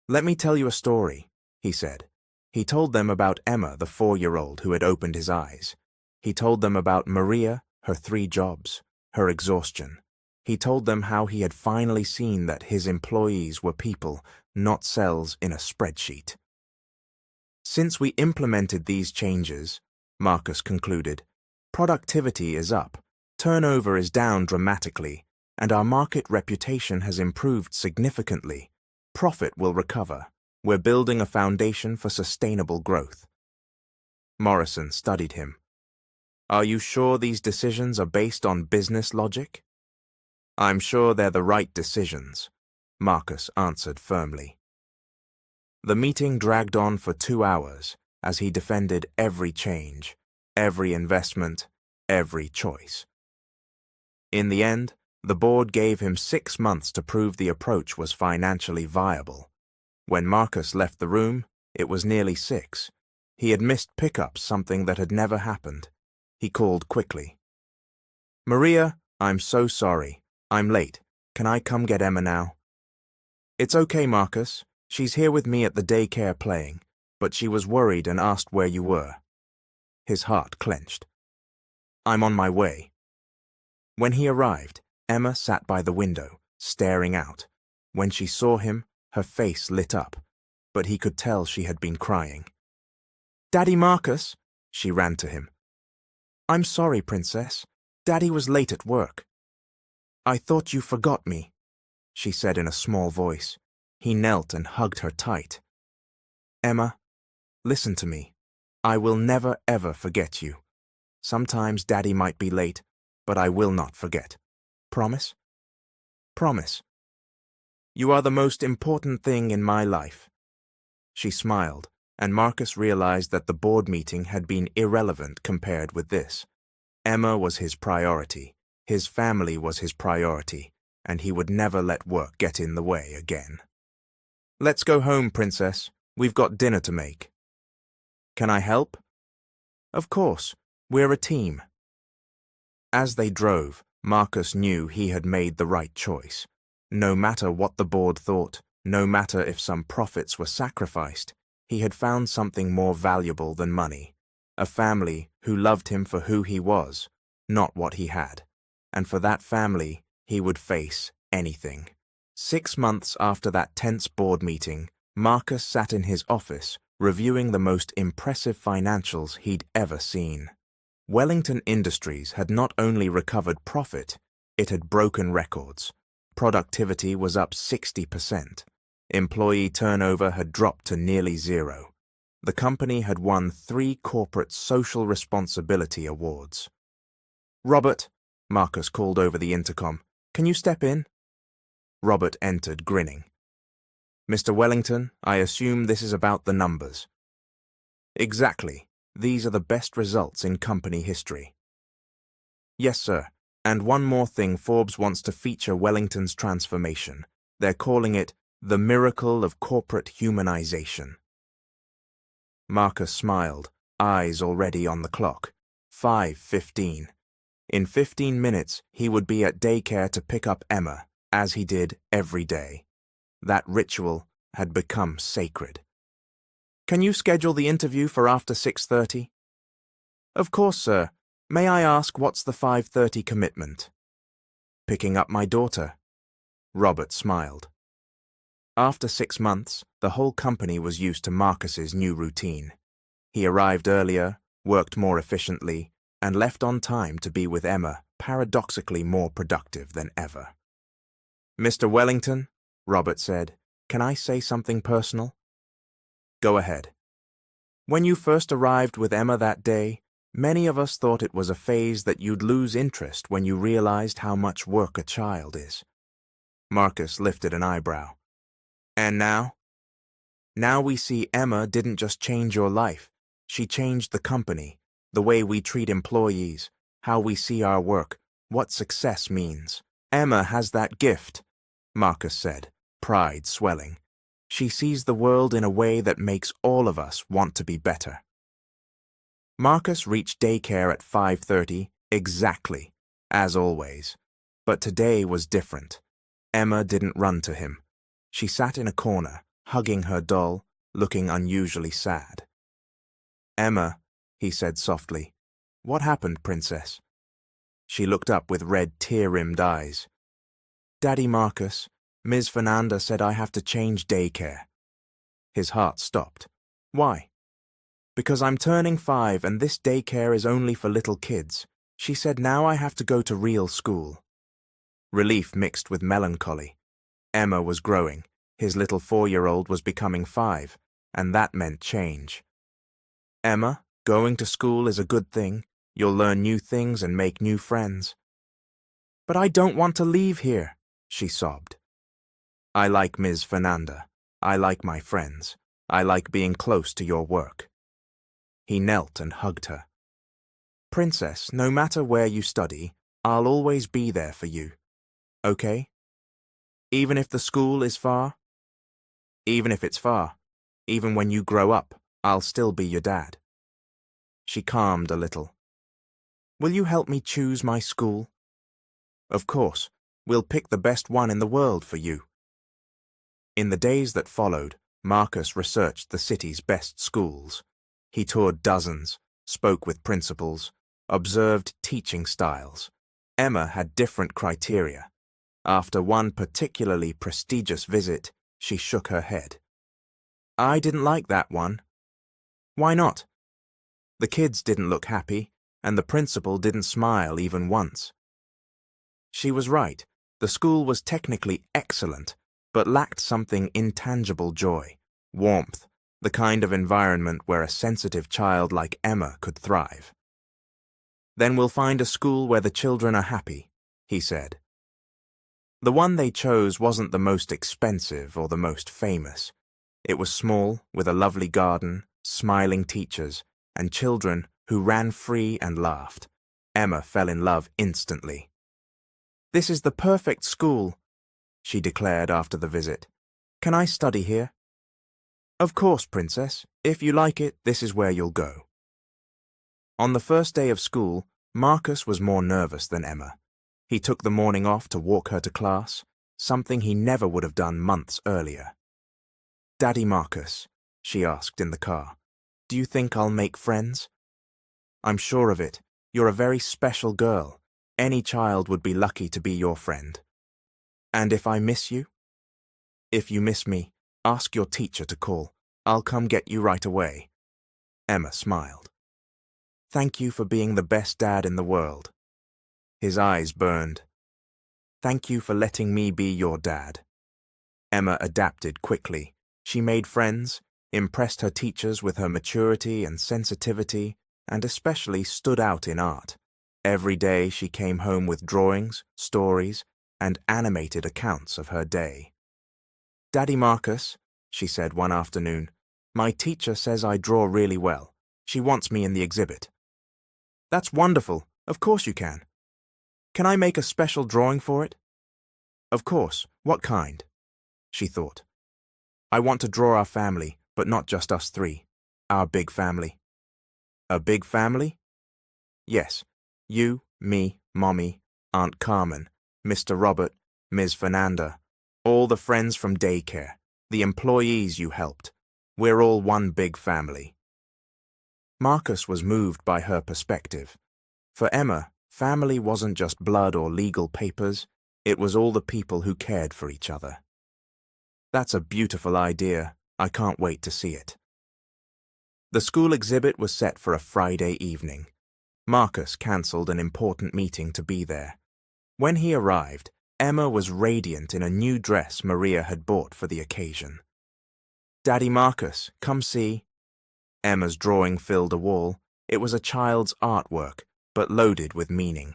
"Let me tell you a story," he said. He told them about Emma, the 4-year-old who had opened his eyes. He told them about Maria, her 3 jobs, her exhaustion. He told them how he had finally seen that his employees were people, not cells in a spreadsheet. "Since we implemented these changes," Marcus concluded, "productivity is up, turnover is down dramatically, and our market reputation has improved significantly. Profit will recover. We're building a foundation for sustainable growth." Morrison studied him. "Are you sure these decisions are based on business logic?" "I'm sure they're the right decisions," Marcus answered firmly. The meeting dragged on for 2 hours as he defended every change, every investment, every choice. In the end, the board gave him 6 months to prove the approach was financially viable. When Marcus left the room, it was nearly 6. He had missed pickups, something that had never happened. He called quickly. "Maria, I'm so sorry. I'm late. Can I come get Emma now?" "It's okay, Marcus. She's here with me at the daycare playing, but she was worried and asked where you were." His heart clenched. "I'm on my way." When he arrived, Emma sat by the window, staring out. When she saw him, her face lit up, but he could tell she had been crying. "Daddy Marcus," she ran to him. "I'm sorry, Princess. Daddy was late at work." "I thought you forgot me," she said in a small voice. He knelt and hugged her tight. "Emma, listen to me. I will never ever forget you. Sometimes Daddy might be late, but I will not forget. Promise?" "Promise." "You are the most important thing in my life." She smiled, and Marcus realized that the board meeting had been irrelevant compared with this. Emma was his priority, his family was his priority, and he would never let work get in the way again. "Let's go home, Princess. We've got dinner to make." "Can I help?" "Of course. We're a team." As they drove, Marcus knew he had made the right choice. No matter what the board thought, no matter if some profits were sacrificed, he had found something more valuable than money. A family who loved him for who he was, not what he had. And for that family, he would face anything. 6 months after that tense board meeting, Marcus sat in his office, reviewing the most impressive financials he'd ever seen. Wellington Industries had not only recovered profit, it had broken records. Productivity was up 60%. Employee turnover had dropped to nearly zero. The company had won 3 corporate social responsibility awards. "Robert," Marcus called over the intercom, "can you step in?" Robert entered, grinning. "Mr. Wellington, I assume this is about the numbers." "Exactly. These are the best results in company history." "Yes, sir. And one more thing, Forbes wants to feature Wellington's transformation. They're calling it the miracle of corporate humanization." Marcus smiled, eyes already on the clock. 5:15. In 15 minutes, he would be at daycare to pick up Emma, as he did every day. That ritual had become sacred. "Can you schedule the interview for after 6:30? "Of course, sir. May I ask what's the 5:30 commitment?" "Picking up my daughter." Robert smiled. After 6 months, the whole company was used to Marcus's new routine. He arrived earlier, worked more efficiently, and left on time to be with Emma, paradoxically more productive than ever. "Mr. Wellington," Robert said, "can I say something personal?" "Go ahead." "When you first arrived with Emma that day, many of us thought it was a phase that you'd lose interest when you realized how much work a child is." Marcus lifted an eyebrow. "And now?" "Now we see Emma didn't just change your life. She changed the company, the way we treat employees, how we see our work, what success means. Emma has that gift," Marcus said, pride swelling. "She sees the world in a way that makes all of us want to be better." Marcus reached daycare at 5:30, exactly, as always. But today was different. Emma didn't run to him. She sat in a corner, hugging her doll, looking unusually sad. "Emma," he said softly, "what happened, princess?" She looked up with red, tear-rimmed eyes. "Daddy Marcus, Ms. Fernanda said I have to change daycare." His heart stopped. "Why?" "Because I'm turning 5 and this daycare is only for little kids. She said now I have to go to real school." Relief mixed with melancholy. Emma was growing. His little 4-year-old was becoming 5, and that meant change. "Emma, going to school is a good thing. You'll learn new things and make new friends." "But I don't want to leave here," she sobbed. "I like Ms. Fernanda. I like my friends. I like being close to your work." He knelt and hugged her. "Princess, no matter where you study, I'll always be there for you. Okay? Even if the school is far? Even if it's far, even when you grow up, I'll still be your dad." She calmed a little. "Will you help me choose my school?" "Of course. We'll pick the best one in the world for you." In the days that followed, Marcus researched the city's best schools. He toured dozens, spoke with principals, observed teaching styles. Emma had different criteria. After one particularly prestigious visit, she shook her head. "I didn't like that one." "Why not?" "The kids didn't look happy, and the principal didn't smile even once." She was right. The school was technically excellent, but lacked something intangible joy, warmth, the kind of environment where a sensitive child like Emma could thrive. "Then we'll find a school where the children are happy," he said. The one they chose wasn't the most expensive or the most famous. It was small, with a lovely garden, smiling teachers, and children who ran free and laughed. Emma fell in love instantly. "This is the perfect school," she declared after the visit. "Can I study here?" "Of course, princess. If you like it, this is where you'll go." On the first day of school, Marcus was more nervous than Emma. He took the morning off to walk her to class, something he never would have done months earlier. "Daddy Marcus," she asked in the car, "do you think I'll make friends?" "I'm sure of it. You're a very special girl. Any child would be lucky to be your friend." "And if I miss you?" "If you miss me, ask your teacher to call. I'll come get you right away." Emma smiled. "Thank you for being the best dad in the world." His eyes burned. "Thank you for letting me be your dad." Emma adapted quickly. She made friends, impressed her teachers with her maturity and sensitivity, and especially stood out in art. Every day she came home with drawings, stories, and animated accounts of her day. "Daddy Marcus," she said one afternoon, "my teacher says I draw really well. She wants me in the exhibit." "That's wonderful. Of course you can. Can I make a special drawing for it?" "Of course. What kind?" She thought. "I want to draw our family, but not just us three. Our big family." "A big family?" "Yes. You, me, Mommy, Aunt Carmen, Mr. Robert, Ms. Fernanda, all the friends from daycare, the employees you helped. We're all one big family." Marcus was moved by her perspective. For Emma, family wasn't just blood or legal papers, it was all the people who cared for each other. "That's a beautiful idea. I can't wait to see it." The school exhibit was set for a Friday evening. Marcus cancelled an important meeting to be there. When he arrived, Emma was radiant in a new dress Maria had bought for the occasion. "Daddy Marcus, come see." Emma's drawing filled a wall. It was a child's artwork, but loaded with meaning.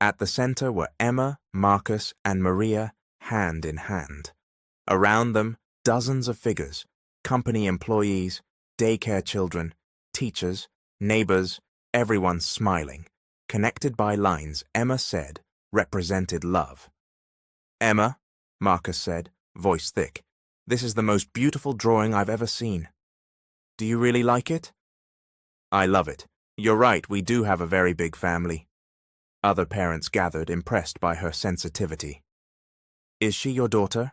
At the center were Emma, Marcus, and Maria, hand in hand. Around them, dozens of figures, company employees, daycare children, teachers, neighbors, everyone smiling, connected by lines Emma said represented love. "Emma," Marcus said, voice thick, "this is the most beautiful drawing I've ever seen. Do you really like it?" "I love it. You're right, we do have a very big family." Other parents gathered, impressed by her sensitivity. "Is she your daughter?"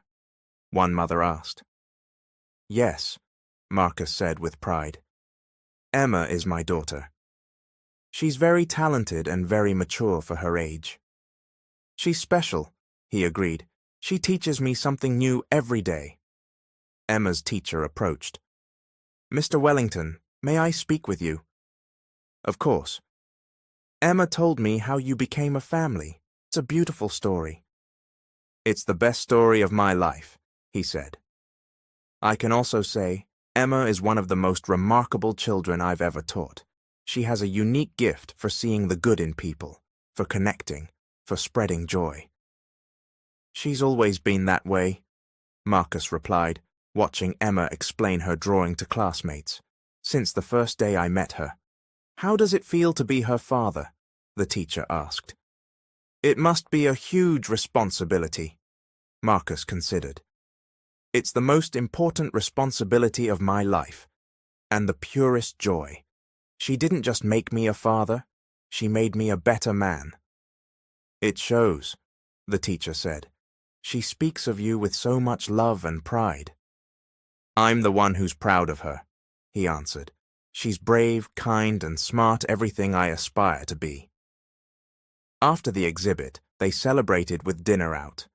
one mother asked. "Yes," Marcus said with pride. "Emma is my daughter. She's very talented and very mature for her age." "She's special," he agreed. "She teaches me something new every day." Emma's teacher approached. "Mr. Wellington, may I speak with you?" "Of course." "Emma told me how you became a family. It's a beautiful story." "It's the best story of my life," he said. "I can also say Emma is one of the most remarkable children I've ever taught. She has a unique gift for seeing the good in people, for connecting, for spreading joy." "She's always been that way," Marcus replied, watching Emma explain her drawing to classmates. "Since the first day I met her." "How does it feel to be her father?" the teacher asked. "It must be a huge responsibility," Marcus considered. "It's the most important responsibility of my life, and the purest joy. She didn't just make me a father, she made me a better man." "It shows," the teacher said. "She speaks of you with so much love and pride." "I'm the one who's proud of her," he answered. "She's brave, kind, and smart, everything I aspire to be." After the exhibit, they celebrated with dinner out.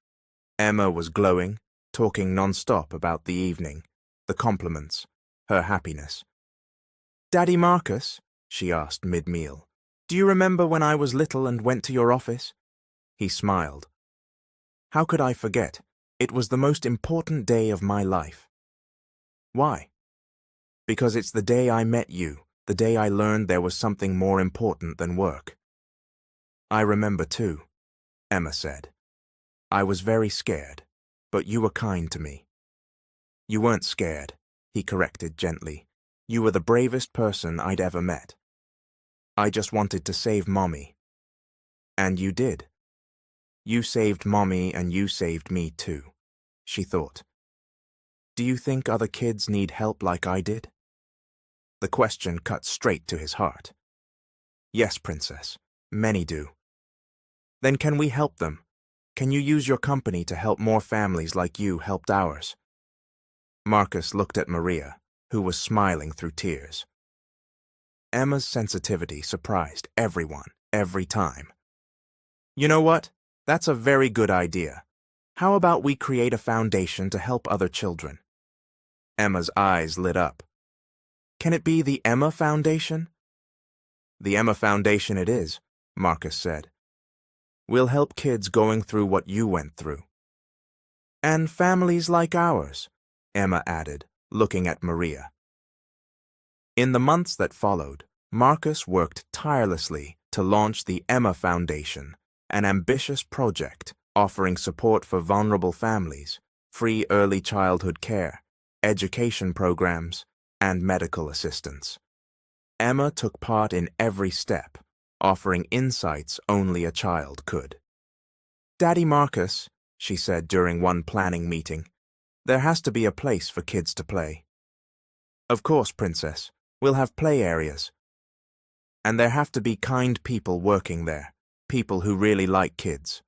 Emma was glowing, talking non-stop about the evening, the compliments, her happiness. "Daddy Marcus," she asked mid-meal, "do you remember when I was little and went to your office?" He smiled. "How could I forget? It was the most important day of my life." "Why?" "Because it's the day I met you, the day I learned there was something more important than work." "I remember too," Emma said. "I was very scared, but you were kind to me." "You weren't scared," he corrected gently. "You were the bravest person I'd ever met. I just wanted to save Mommy." "And you did. You saved Mommy and you saved me too," she thought. "Do you think other kids need help like I did?" The question cut straight to his heart. "Yes, Princess, many do." Then can we help them? Can you use your company to help more families like you helped ours? Marcus looked at Maria, who was smiling through tears. Emma's sensitivity surprised everyone, every time. You know what? That's a very good idea. How about we create a foundation to help other children? Emma's eyes lit up. Can it be the Emma Foundation? The Emma Foundation it is, Marcus said. We'll help kids going through what you went through. And families like ours, Emma added, looking at Maria. In the months that followed, Marcus worked tirelessly to launch the Emma Foundation, an ambitious project offering support for vulnerable families, free early childhood care, education programs, and medical assistance. Emma took part in every step, offering insights only a child could. Daddy Marcus, she said during one planning meeting, there has to be a place for kids to play. Of course, Princess, we'll have play areas. And there have to be kind people working there, people who really like kids.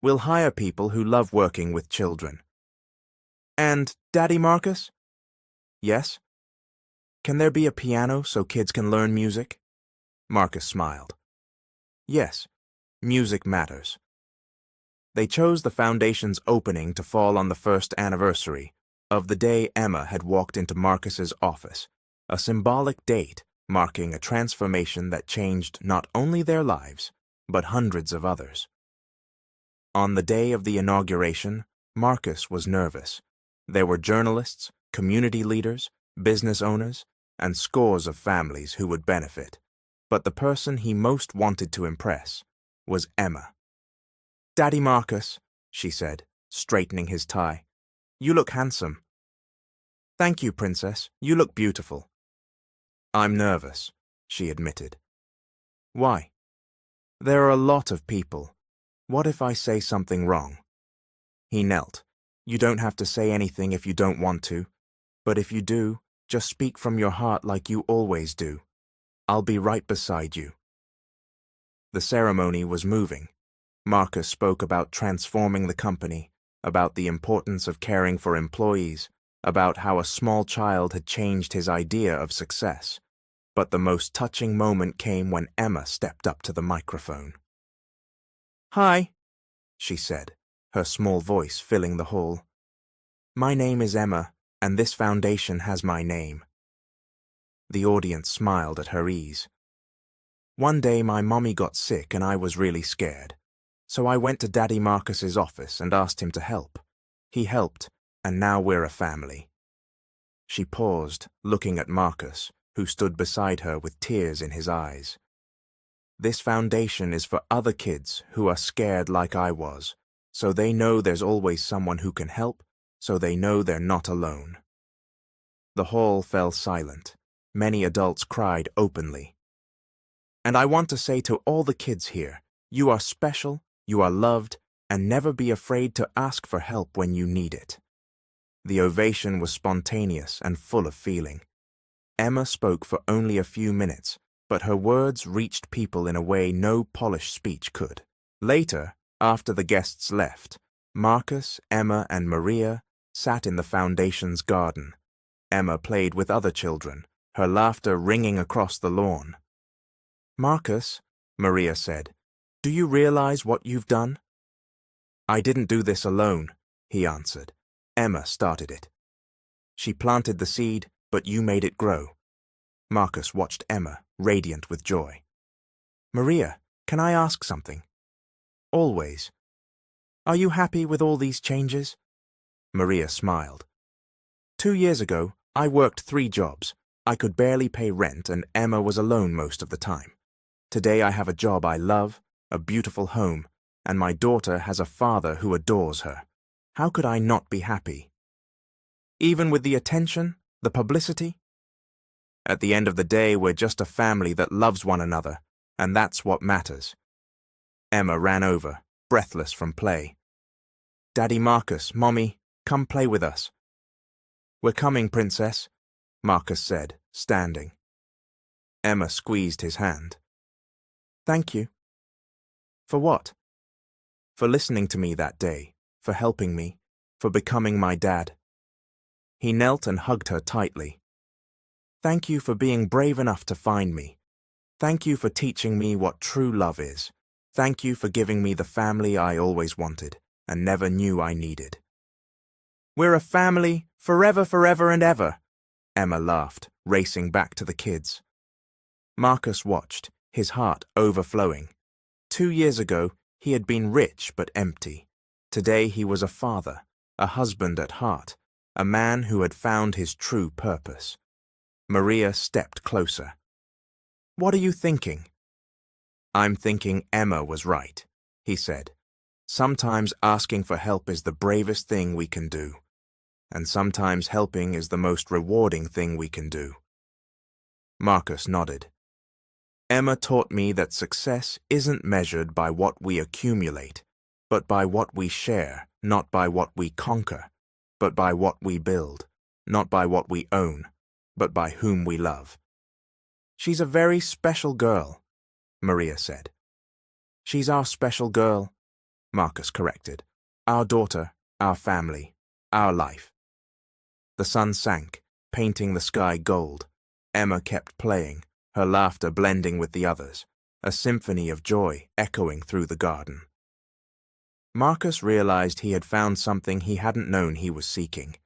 We'll hire people who love working with children. And, Daddy Marcus? Yes? Can there be a piano so kids can learn music? Marcus smiled. Yes, music matters. They chose the foundation's opening to fall on the first anniversary of the day Emma had walked into Marcus's office, a symbolic date marking a transformation that changed not only their lives, but hundreds of others. On the day of the inauguration, Marcus was nervous. There were journalists, community leaders, business owners, and scores of families who would benefit. But the person he most wanted to impress was Emma. Daddy Marcus, she said, straightening his tie, you look handsome. Thank you, Princess. You look beautiful. I'm nervous, she admitted. Why? There are a lot of people. What if I say something wrong? He knelt. You don't have to say anything if you don't want to, but if you do, just speak from your heart like you always do. I'll be right beside you. The ceremony was moving. Marcus spoke about transforming the company, about the importance of caring for employees, about how a small child had changed his idea of success. But the most touching moment came when Emma stepped up to the microphone. Hi, she said, her small voice filling the hall. My name is Emma, and this foundation has my name. The audience smiled at her ease. One day my mommy got sick and I was really scared. So I went to Daddy Marcus's office and asked him to help. He helped, and now we're a family. She paused, looking at Marcus, who stood beside her with tears in his eyes. This foundation is for other kids who are scared like I was, so they know there's always someone who can help, so they know they're not alone. The hall fell silent. Many adults cried openly. And I want to say to all the kids here, you are special, you are loved, and never be afraid to ask for help when you need it. The ovation was spontaneous and full of feeling. Emma spoke for only a few minutes, but her words reached people in a way no polished speech could. Later, after the guests left, Marcus, Emma, and Maria sat in the foundation's garden. Emma played with other children, her laughter ringing across the lawn. Marcus, Maria said, do you realize what you've done? I didn't do this alone, he answered. Emma started it. She planted the seed, but you made it grow. Marcus watched Emma, radiant with joy. Maria, can I ask something? Always. Are you happy with all these changes? Maria smiled. 2 years ago, I worked 3 jobs. I could barely pay rent and Emma was alone most of the time. Today I have a job I love, a beautiful home, and my daughter has a father who adores her. How could I not be happy? Even with the attention, the publicity? At the end of the day, we're just a family that loves one another, and that's what matters. Emma ran over, breathless from play. Daddy Marcus, Mommy, come play with us. We're coming, Princess, Marcus said, standing. Emma squeezed his hand. Thank you. For what? For listening to me that day, for helping me, for becoming my dad. He knelt and hugged her tightly. Thank you for being brave enough to find me. Thank you for teaching me what true love is. Thank you for giving me the family I always wanted and never knew I needed. We're a family, forever, forever and ever, Emma laughed, racing back to the kids. Marcus watched, his heart overflowing. 2 years ago, he had been rich but empty. Today he was a father, a husband at heart, a man who had found his true purpose. Maria stepped closer. What are you thinking? I'm thinking Emma was right, he said. Sometimes asking for help is the bravest thing we can do. And sometimes helping is the most rewarding thing we can do. Marcus nodded. Emma taught me that success isn't measured by what we accumulate, but by what we share, not by what we conquer, but by what we build, not by what we own, but by whom we love. She's a very special girl, Maria said. She's our special girl, Marcus corrected. Our daughter, our family, our life. The sun sank, painting the sky gold. Emma kept playing, her laughter blending with the others, a symphony of joy echoing through the garden. Marcus realized he had found something he hadn't known he was seeking,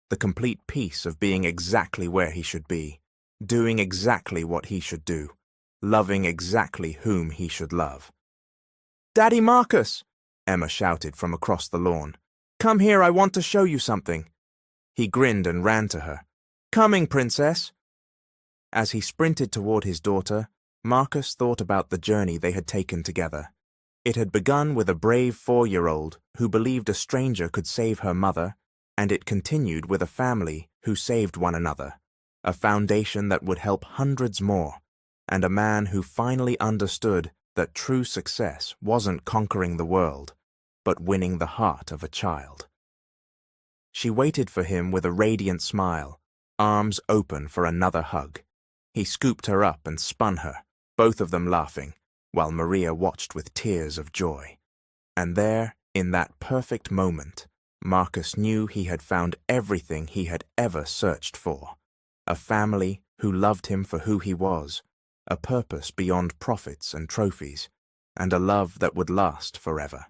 the complete peace of being exactly where he should be, doing exactly what he should do, loving exactly whom he should love. Daddy Marcus! Emma shouted from across the lawn. Come here, I want to show you something. He grinned and ran to her. Coming, princess! As he sprinted toward his daughter, Marcus thought about the journey they had taken together. It had begun with a brave 4-year-old who believed a stranger could save her mother, and it continued with a family who saved one another, a foundation that would help hundreds more, and a man who finally understood that true success wasn't conquering the world, but winning the heart of a child. She waited for him with a radiant smile, arms open for another hug. He scooped her up and spun her, both of them laughing, while Maria watched with tears of joy. And there, in that perfect moment, Marcus knew he had found everything he had ever searched for. A family who loved him for who he was, a purpose beyond profits and trophies, and a love that would last forever.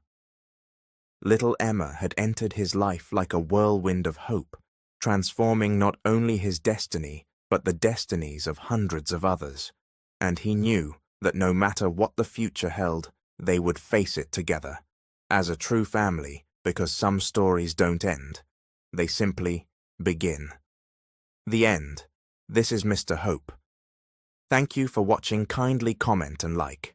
Little Emma had entered his life like a whirlwind of hope, transforming not only his destiny, but the destinies of hundreds of others. And he knew that no matter what the future held, they would face it together, as a true family, because some stories don't end. They simply begin. The end. This is Mr. Hope. Thank you for watching. Kindly comment and like.